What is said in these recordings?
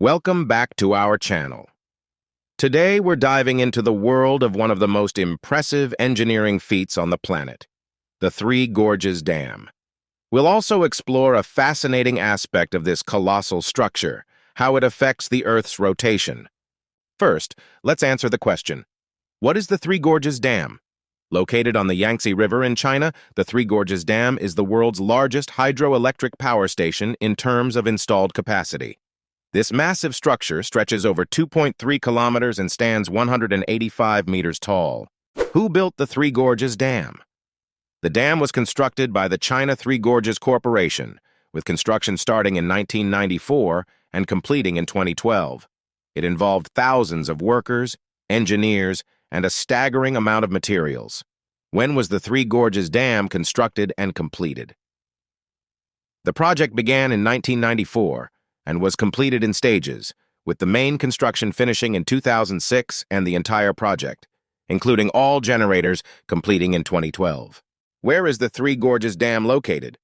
Welcome back to our channel. Today we're diving into the world of one of the most impressive engineering feats on the planet, the Three Gorges Dam. We'll also explore a fascinating aspect of this colossal structure, how it affects the Earth's rotation. First, let's answer the question, what is the Three Gorges Dam? Located on the Yangtze River in China, the Three Gorges Dam is the world's largest hydroelectric power station in terms of installed capacity. This massive structure stretches over 2.3 kilometers and stands 185 meters tall. Who built the Three Gorges Dam? The dam was constructed by the China Three Gorges Corporation, with construction starting in 1994 and completing in 2012. It involved thousands of workers, engineers, and a staggering amount of materials. When was the Three Gorges Dam constructed and completed? The project began in 1994 and was completed in stages, with the main construction finishing in 2006 and the entire project, including all generators, completing in 2012. Where is the Three Gorges Dam located?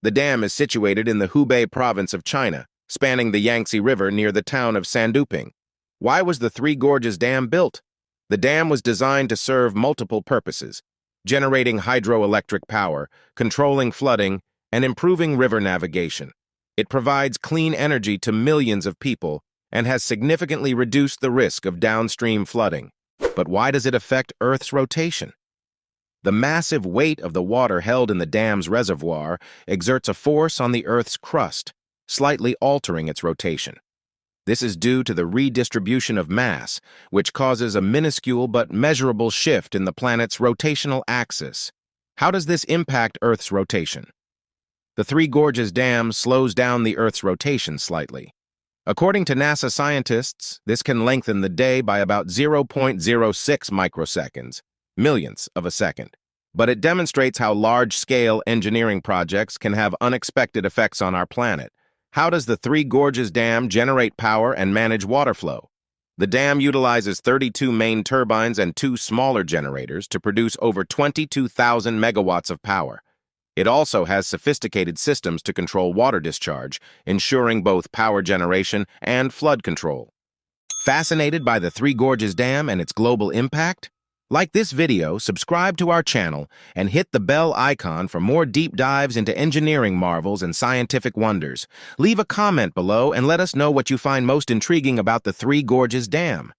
The dam is situated in the Hubei province of China, spanning the Yangtze River near the town of Sanduping. Why was the Three Gorges Dam built? The dam was designed to serve multiple purposes, generating hydroelectric power, controlling flooding, and improving river navigation. It provides clean energy to millions of people and has significantly reduced the risk of downstream flooding. But why does it affect Earth's rotation? The massive weight of the water held in the dam's reservoir exerts a force on the Earth's crust, slightly altering its rotation. This is due to the redistribution of mass, which causes a minuscule but measurable shift in the planet's rotational axis. How does this impact Earth's rotation? The Three Gorges Dam slows down the Earth's rotation slightly. According to NASA scientists, this can lengthen the day by about 0.06 microseconds, millionths of a second. But it demonstrates how large-scale engineering projects can have unexpected effects on our planet. How does the Three Gorges Dam generate power and manage water flow? The dam utilizes 32 main turbines and 2 smaller generators to produce over 22,000 megawatts of power. It also has sophisticated systems to control water discharge, ensuring both power generation and flood control. Fascinated by the Three Gorges Dam and its global impact? Like this video, subscribe to our channel, and hit the bell icon for more deep dives into engineering marvels and scientific wonders. Leave a comment below and let us know what you find most intriguing about the Three Gorges Dam.